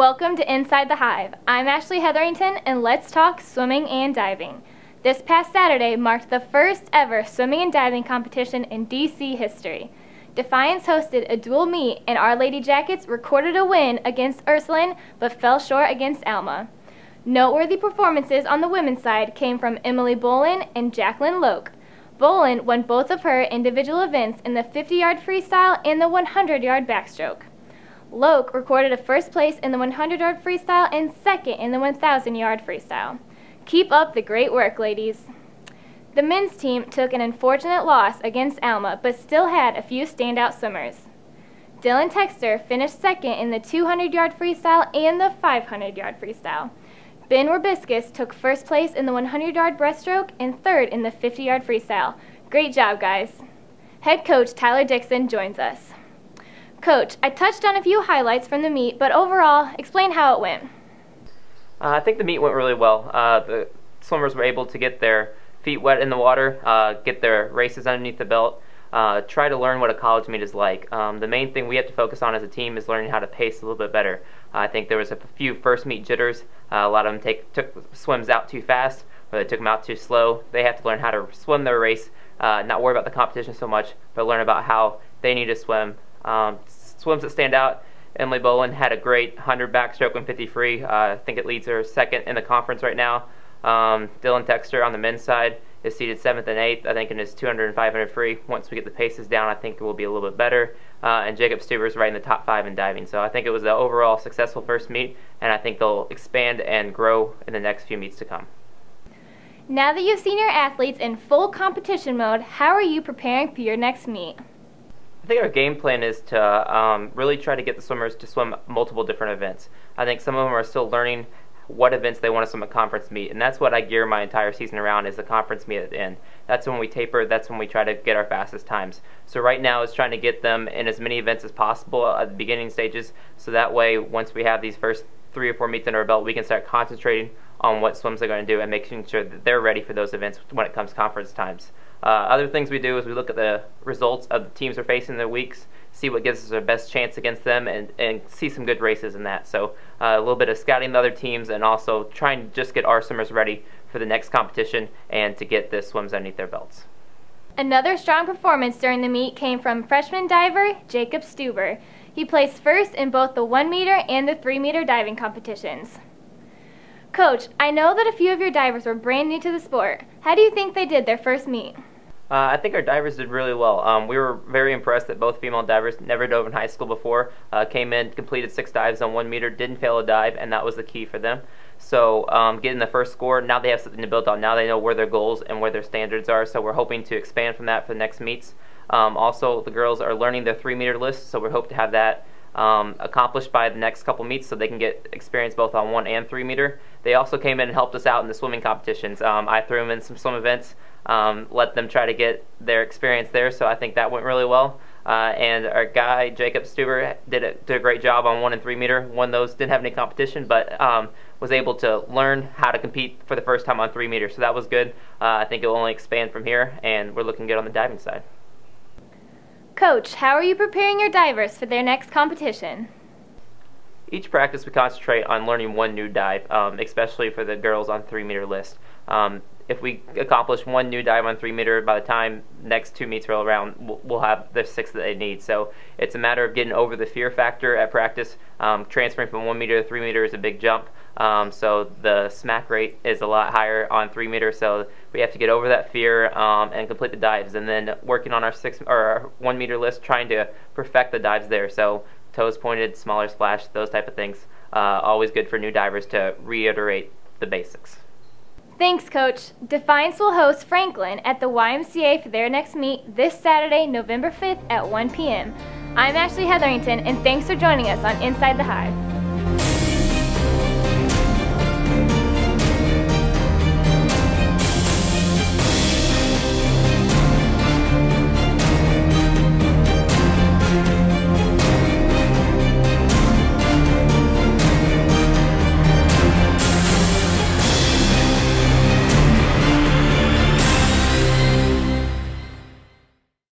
Welcome to Inside the Hive. I'm Ashley Hetherington, and let's talk swimming and diving. This past Saturday marked the first ever swimming and diving competition in DC history. Defiance hosted a dual meet, and Our Lady Jackets recorded a win against Ursuline, but fell short against Alma. Noteworthy performances on the women's side came from Emily Bolin and Jacqueline Loke. Bolin won both of her individual events in the 50-yard freestyle and the 100-yard backstroke. Loke recorded a first place in the 100-yard freestyle and second in the 1,000-yard freestyle. Keep up the great work, ladies. The men's team took an unfortunate loss against Alma, but still had a few standout swimmers. Dylan Texter finished second in the 200-yard freestyle and the 500-yard freestyle. Ben Warbiscus took first place in the 100-yard breaststroke and third in the 50-yard freestyle. Great job, guys. Head coach Tyler Dixon joins us. Coach, I touched on a few highlights from the meet, but overall, explain how it went. I think the meet went really well. The swimmers were able to get their feet wet in the water, get their races underneath the belt, try to learn what a college meet is like. The main thing we have to focus on as a team is learning how to pace a little bit better. I think there was a few first meet jitters. A lot of them took swims out too fast, or they took them out too slow. They have to learn how to swim their race, not worry about the competition so much, but learn about how they need to swim. Swims that stand out: Emily Bolin had a great 100 backstroke and 50 free. I think it leads her second in the conference right now. Dylan Texter on the men's side is seated 7th and 8th, I think, in his 200 and 500 free. Once we get the paces down, I think it will be a little bit better. And Jacob Stuber is right in the top 5 in diving. So I think it was an overall successful first meet, and I think they'll expand and grow in the next few meets to come. Now that you've seen your athletes in full competition mode, how are you preparing for your next meet? I think our game plan is to really try to get the swimmers to swim multiple different events. I think some of them are still learning what events they want to swim at conference meet, and that's what I gear my entire season around, is the conference meet at the end. That's when we taper, that's when we try to get our fastest times. So right now is trying to get them in as many events as possible at the beginning stages, so that way once we have these first 3 or 4 meets under our belt, we can start concentrating on what swims they're going to do and making sure that they're ready for those events when it comes conference times. Other things we do is we look at the results of the teams we're facing in the weeks, see what gives us our best chance against them, and see some good races in that. So a little bit of scouting the other teams, and also trying to just get our swimmers ready for the next competition and to get the swims underneath their belts. Another strong performance during the meet came from freshman diver Jacob Stuber. He placed first in both the 1 meter and the 3 meter diving competitions. Coach, I know that a few of your divers were brand new to the sport. How do you think they did their first meet? I think our divers did really well. We were very impressed that both female divers never dove in high school before, came in, completed 6 dives on 1 meter, didn't fail a dive, and that was the key for them. So getting the first score, now they have something to build on. Now they know where their goals and where their standards are, so we're hoping to expand from that for the next meets. Also, the girls are learning their 3 meter list, so we hope to have that accomplished by the next couple meets so they can get experience both on 1 and 3 meter. They also came in and helped us out in the swimming competitions. I threw them in some swim events, let them try to get their experience there, so I think that went really well. And our guy Jacob Stuber did a great job on 1 and 3 meter. Won those, didn't have any competition, but was able to learn how to compete for the first time on 3 meter, so that was good. I think it will only expand from here, and we're looking good on the diving side. Coach, how are you preparing your divers for their next competition? Each practice we concentrate on learning 1 new dive, especially for the girls on 3 meter list. If we accomplish 1 new dive on 3 meter, by the time next 2 meets roll around, we'll have the 6 that they need. So it's a matter of getting over the fear factor at practice. Transferring from 1 meter to 3 meter is a big jump, so the smack rate is a lot higher on 3 meter. So we have to get over that fear and complete the dives, and then working on our 1 meter list, trying to perfect the dives there. So toes pointed, smaller splash, those type of things. Always good for new divers to reiterate the basics. Thanks, Coach. Defiance will host Franklin at the YMCA for their next meet this Saturday, November 5th at 1 p.m. I'm Ashley Hetherington, and thanks for joining us on Inside the Hive.